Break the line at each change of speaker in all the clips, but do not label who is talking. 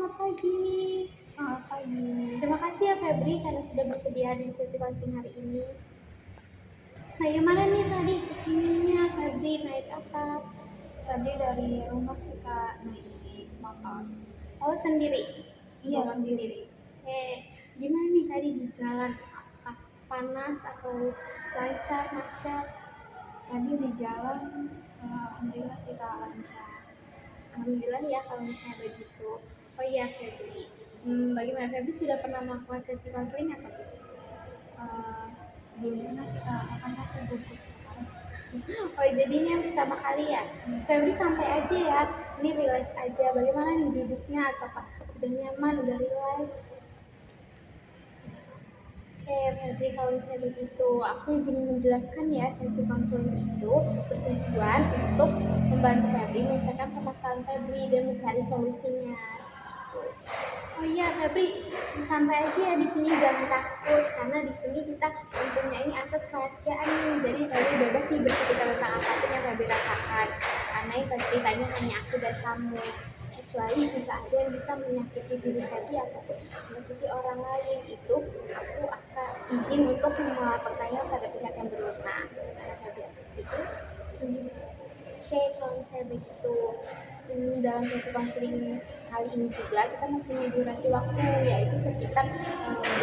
selamat pagi.
Selamat pagi.
Terima kasih ya Febri karena sudah bersedia di sesi counseling hari ini. Nah, gimana nih tadi kesininya Febri naik apa?
Tadi dari rumah sih Kak, naik motor.
Oh, sendiri?
Iya,
Bawa
sendiri.
Oke, gimana nih tadi di jalan? Apakah panas atau lancar, macet?
Tadi di jalan, alhamdulillah sih Kak lancar.
Alhamdulillah ya kalau misalnya begitu. Oh iya Febri, bagaimana Febri sudah pernah melakukan sesi counseling atau belum?
Eh, Belum pernah sih Kak, makanya aku gugup sekarang.
Oh, jadi ini yang pertama kali ya? Febri santai aja ya, ini relax aja. Bagaimana nih duduknya? Ataukah sudah nyaman, udah relax? Oke, Febri kalau misalnya begitu, aku izin menjelaskan ya, sesi konseling itu bertujuan untuk membantu Febri menyelesaikan permasalahan Febri dan mencari solusinya. Seperti itu. Oh iya, Febri, santai aja ya di sini, jangan takut karena di sini kita mempunyai asas kerahasiaan nih. Jadi Febri bebas nih bercerita tentang apapun yang Febri rasakan. Karena itu ceritanya hanya aku dan kamu. Kecuali jika ada yang bisa menyakiti diri Febri ataupun menyakiti orang lain, itu aku akan izin untuk melaporkannya pada pihak yang berwenang. Karena Febri apa setuju?
Setuju.
Oke, kalau misalnya begitu, dalam sesi konseling kali ini juga kita mempunyai durasi waktu yaitu sekitar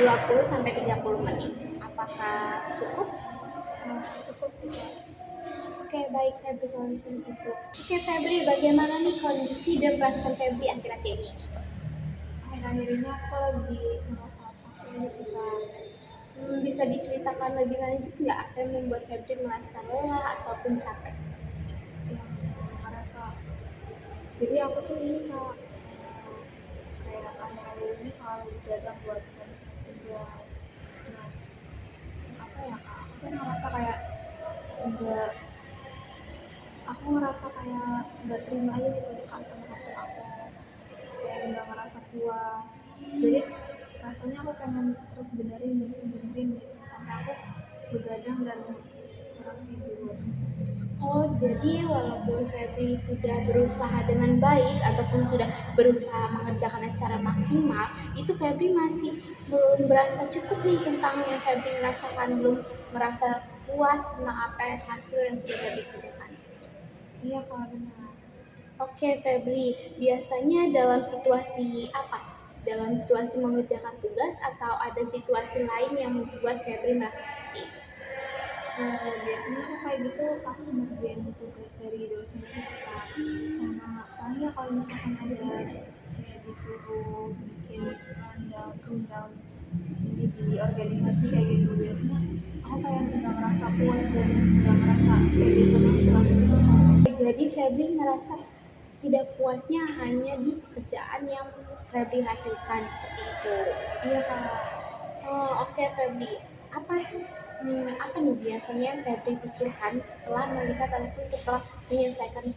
20 sampai 30 menit. Apakah cukup?
Cukup sih Kak.
Oke, baik Febri kalau misalnya gitu. Oke Febri, bagaimana nih kondisi dan perasaan Febri akhir-akhir ini?
Akhir-akhir ini aku lagi merasa capek aja sih Kak.
Bisa diceritakan lebih lanjut nggak apa yang membuat Febri merasa lelah ataupun capek?
Yang merasa, jadi aku tuh ini Kak, kayak akhir-akhir ini selalu begadang buat menyelesaikan tugas. Nah, apa ya Kak, aku tuh merasa kayak enggak, aku ngerasa kayak nggak terima aja gitu deh Kak sama hasil aku, kayak nggak ngerasa puas. Jadi rasanya aku pengen terus benerin gitu sampai aku begadang dan kurang tidur.
Oh, jadi walaupun Febri sudah berusaha dengan baik ataupun sudah berusaha mengerjakannya secara maksimal, itu Febri masih belum merasa cukup nih tentang yang Febri rasakan, belum merasa puas tentang apa hasil yang sudah Febri kerjakan.
Iya Kak, benar.
Oke, Febri, biasanya dalam situasi apa? Dalam situasi mengerjakan tugas atau ada situasi lain yang membuat Febri merasa seperti itu?
Biasanya aku kayak gitu pas ngerjain tugas dari dosen itu sih Kak, sama paling ya kalau misalkan ada kayak disuruh bikin rundown ini di organisasi kayak gitu, biasanya aku kayak nggak ngerasa puas dan nggak ngerasa pede sama hasil aku gitu Kak.
Jadi Febri merasa tidak puasnya hanya di pekerjaan yang Febri hasilkan seperti itu.
Iya Kak.
Oh, oke Febri. Apa apa nih biasanya yang Febri pikirkan setelah melihat anak itu setelah menyelesaikan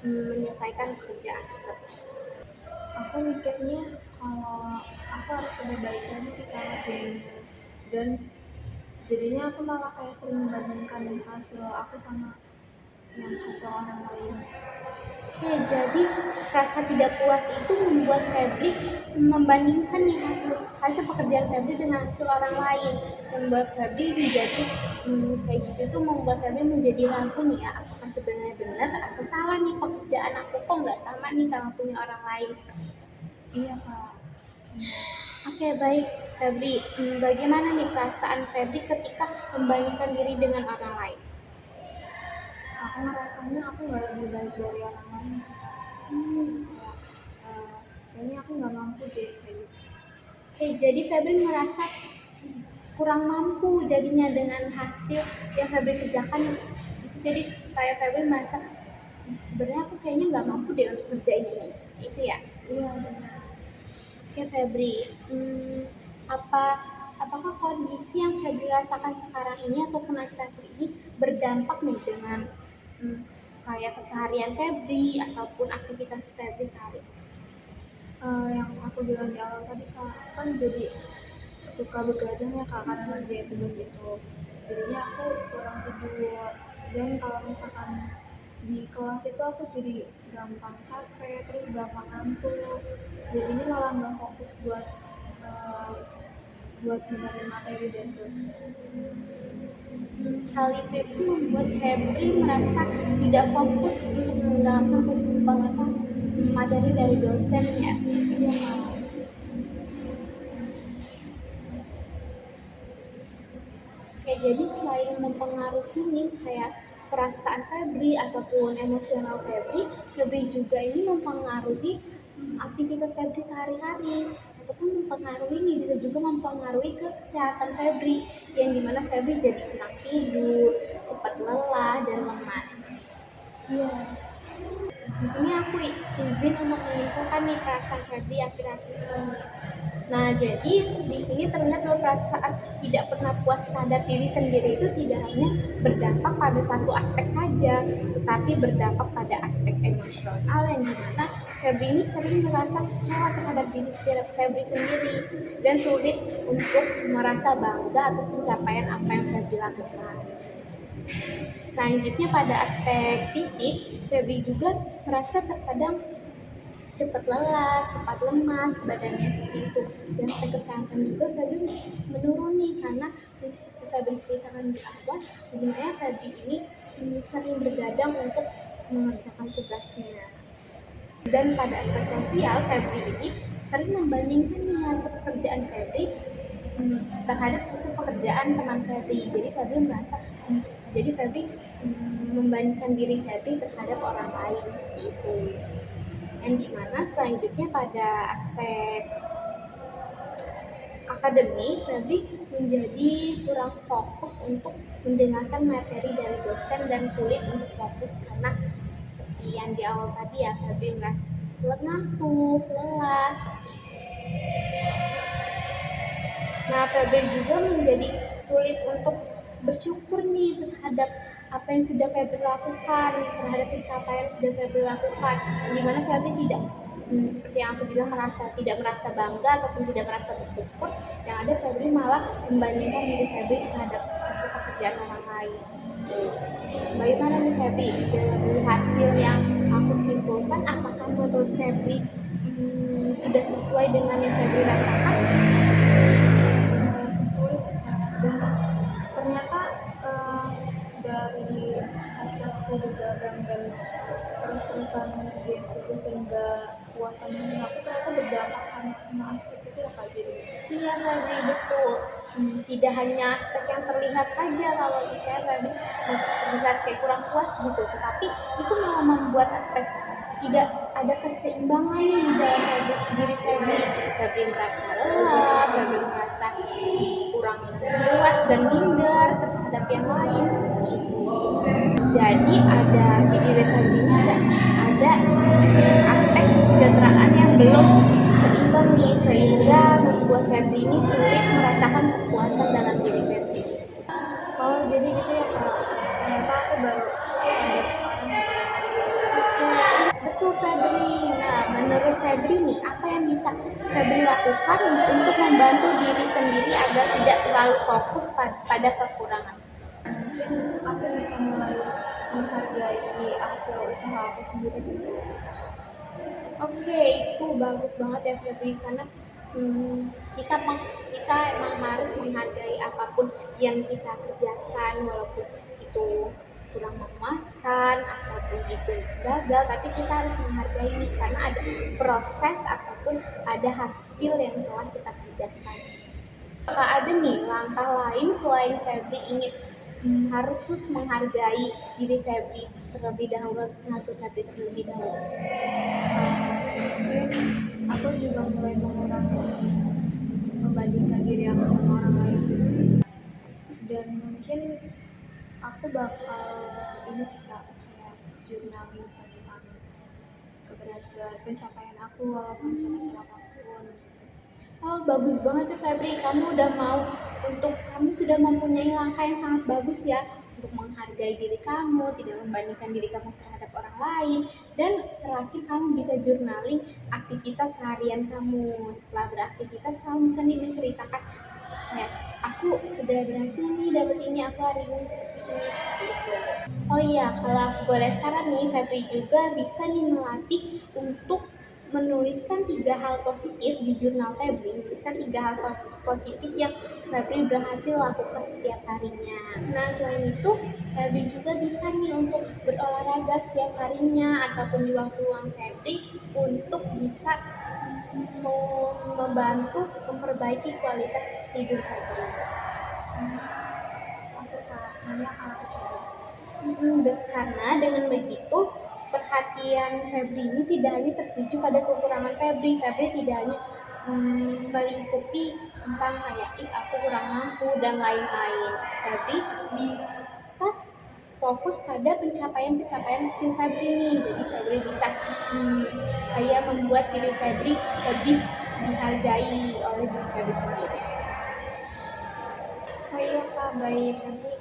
menyelesaikan pekerjaan tersebut?
Aku mikirnya kalau aku harus lebih baik lagi sih Kak ngerjainnya, dan jadinya aku malah kayak sering membandingkan hasil aku sama yang hasil orang lain.
Oke, jadi rasa tidak puas itu membuat Febri membandingkan nih hasil hasil pekerjaan Febri dengan hasil orang lain, membuat Febri menjadi kayak gitu itu membuat Febri menjadi ragu nih ya, apakah sebenarnya benar atau salah nih pekerjaan aku kok nggak sama nih sama punya orang lain seperti itu.
Iya Kak.
Oke, baik Febri. Bagaimana nih perasaan Febri ketika membandingkan diri dengan orang lain?
Aku ngerasanya aku nggak lebih baik dari orang lain sih Kak.
Hmm,
Jadi kayak kayaknya aku nggak mampu deh kayak gitu.
Oke, jadi Febri merasa kurang mampu jadinya dengan hasil yang Febri kerjakan itu, jadi kayak Febri merasa sebenarnya aku kayaknya nggak mampu deh untuk kerjain ini seperti itu ya.
Iya benar.
Oke Febri, apa apakah kondisi yang Febri rasakan sekarang ini ataupun akhir-akhir ini berdampak nih dengan hmm, kayak keseharian Febri ataupun aktivitas Febri sehari?
Yang aku bilang di awal tadi Kak, kan jadi suka begadang ya Kak karena ngerjain tugas itu. Jadinya aku kurang tidur, dan kalau misalkan di kelas itu aku jadi gampang capek, terus gampang ngantuk, jadinya malah nggak fokus eh, buat dengerin materi dan dosen.
Hal itu membuat Febri merasa tidak fokus untuk mendengarkan materi dari dosennya.
Iya kak.
Ya, jadi selain mempengaruhi nih kayak perasaan Febri ataupun emosional Febri, Febri juga ini mempengaruhi aktivitas Febri sehari-hari ataupun mempengaruhi nih bisa juga mempengaruhi ke kesehatan Febri yang dimana Febri jadi kurang tidur, cepat lelah dan lemas.
Iya.
Di sini aku izin untuk menyimpulkan nih perasaan Febri akhir-akhir ini. Nah, jadi di sini terlihat bahwa perasaan tidak pernah puas terhadap diri sendiri itu tidak hanya berdampak pada satu aspek saja, tetapi berdampak pada aspek emosional yang dimana Febri ini sering merasa kecewa terhadap diri Febri sendiri dan sulit untuk merasa bangga atas pencapaian apa yang Febri lakukan. Selanjutnya pada aspek fisik, Febri juga merasa terkadang cepat lelah, cepat lemas, badannya seperti itu. Dan aspek kesehatan juga Febri menurun nih karena seperti Febri ceritakan di awal, bagaimana Febri ini sering bergadang untuk mengerjakan tugasnya. Dan pada aspek sosial, Febri ini sering membandingkan nih hasil pekerjaan Febri terhadap hasil pekerjaan teman Febri. Jadi Febri membandingkan diri Febri terhadap orang lain seperti itu. Yang dimana selanjutnya pada aspek akademik, Febri menjadi kurang fokus untuk mendengarkan materi dari dosen dan sulit untuk fokus karena seperti yang di awal tadi ya, Febri merasa ngantuk, lelah, seperti itu. Nah, Febri juga menjadi sulit untuk bersyukur nih terhadap apa yang sudah Febri lakukan, terhadap pencapaian yang sudah Febri lakukan, di mana Febri tidak seperti yang aku bilang tidak merasa bangga ataupun tidak merasa bersyukur, yang ada Febri malah membandingkan diri Febri terhadap hasil pekerjaan orang lain. Bagaimana nih Febri dari hasil yang aku simpulkan, apakah menurut Febri sudah sesuai dengan yang Febri rasakan?
Sesuai sih kak, dan ternyata dari hasil aku begadang dan terus-terusan ngerjain tugas sehingga puasan hasil aku ternyata berdampak sama semua aspek itu ya kak. Jadi
Iya Febri, betul. Tidak hanya aspek yang terlihat saja kalau misalnya Febri terlihat kayak kurang puas gitu, tetapi itu malah membuat aspek tidak ada keseimbangan nih di dalam diri Febri. Febri merasa lelah, Febri merasa kurang puas dan minder terhadap yang lain seperti itu. Jadi ada di diri Febri ini ada aspek kesejahteraan yang belum seimbang nih, sehingga membuat Febri ini sulit merasakan kepuasan dalam diri Febri.
oh jadi gitu ya kak, ternyata aku baru sadar sekarang sih.
Betul Febri. Nah, menurut Febri nih, apa yang bisa Febri lakukan untuk membantu diri sendiri agar tidak terlalu fokus pada kekurangan?
Mungkin aku bisa mulai menghargai hasil usaha aku sendiri sih.
Oke, itu bagus banget ya Febri karena kita kita emang harus menghargai apapun yang kita kerjakan walaupun itu kurang memuaskan ataupun itu gagal, tapi kita harus menghargai ini karena ada proses ataupun ada hasil yang telah kita kerjakan. Apakah ada nih langkah lain selain Febri ingin harus menghargai diri Febri terlebih dahulu, hasil Febri terlebih dahulu?
Mungkin aku juga mulai mengurangi membandingkan diri aku sama orang lain sih, dan mungkin aku bakal ini sih kak, kayak journaling tentang keberhasilan pencapaian aku walaupun sekecil apapun gitu.
Oh, bagus banget ya Febri, kamu sudah mempunyai langkah yang sangat bagus ya untuk menghargai diri kamu, tidak membandingkan diri kamu terhadap orang lain, dan terakhir kamu bisa journaling aktivitas harian kamu. Setelah beraktivitas kamu bisa nih menceritakan kayak aku sudah berhasil nih dapat ini, aku hari ini seperti itu. Oh iya, kalau aku boleh saran nih, Febri juga bisa nih melatih untuk menuliskan 3 hal positif di jurnal Febri, menuliskan 3 hal positif yang Febri berhasil lakukan setiap harinya. Nah, selain itu, Febri juga bisa nih untuk berolahraga setiap harinya ataupun di waktu luang Febri untuk bisa membantu memperbaiki kualitas tidur Febri.
Oke kak, nanti akan aku coba.
Karena dengan begitu perhatian Febri ini tidak hanya tertuju pada kekurangan Febri. Febri tidak hanya melingkupi tentang kayak aku kurang mampu dan lain-lain. Febri bisa fokus pada pencapaian-pencapaian kecil Febri nih. Jadi Febri bisa kayak membuat diri Febri lebih dihargai oleh diri Febri sendiri.
Oh iya kak, baik. Nanti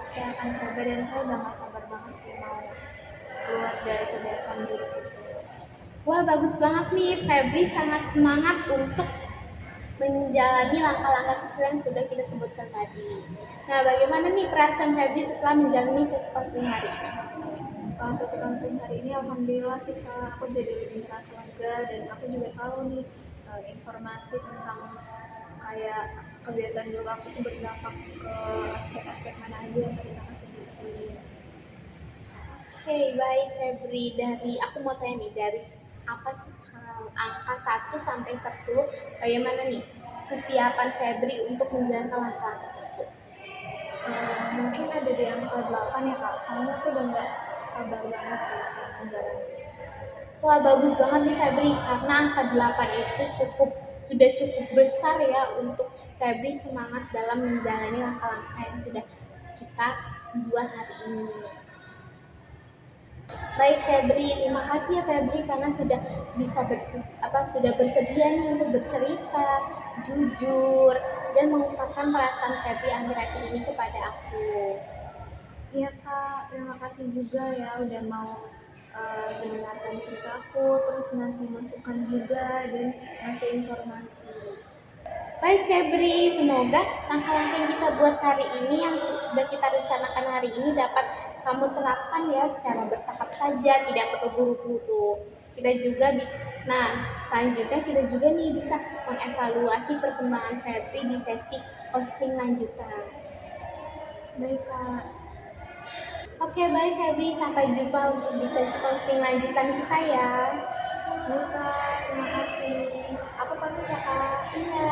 saya akan coba dan saya udah gak sabar banget sih mau keluar dari kebiasaan buruk itu.
Wah, bagus banget nih. Febri sangat semangat untuk menjalani langkah-langkah kecil yang sudah kita sebutkan tadi. Nah, bagaimana nih perasaan Febri setelah menjalani sesi konseling hari ini?
Setelah sesi konseling hari ini, alhamdulillah sih kak, aku jadi lebih merasa lega dan aku juga tahu nih informasi tentang kayak kebiasaan buruk aku tuh berdampak ke aspek-aspek mana aja yang tadi kakak sebutin.
Oke, baik Febri. Dari aku mau tanya nih, dari apa angka 1 sampai 10, bagaimana nih kesiapan Febri untuk menjalankan langkah-langkah tersebut?
Mungkin ada di angka 8 ya kak, soalnya aku udah gak sabar banget sih pengen menjalani.
Wah, bagus banget nih Febri, karena angka 8 itu sudah cukup besar ya untuk Febri semangat dalam menjalani langkah-langkah yang sudah kita buat hari ini. Baik Febri, terima kasih ya Febri karena sudah sudah bersedia nih untuk bercerita, jujur, dan mengungkapkan perasaan Febri akhir-akhir ini kepada aku.
Iya kak, terima kasih juga ya udah mau mendengarkan ceritaku, terus ngasih masukan juga dan ngasih informasi.
Baik Febri, semoga langkah-langkah yang kita buat hari ini, yang sudah kita rencanakan hari ini dapat kamu terapkan ya secara bertahap saja, tidak perlu buru-buru. Nah, selanjutnya kita juga nih bisa mengevaluasi perkembangan Febri di sesi counseling lanjutan.
Baik kak.
Oke, baik Febri, sampai jumpa untuk di sesi counseling lanjutan kita ya.
Baik kak, terima kasih. Aku pamit ya kak.
Iya.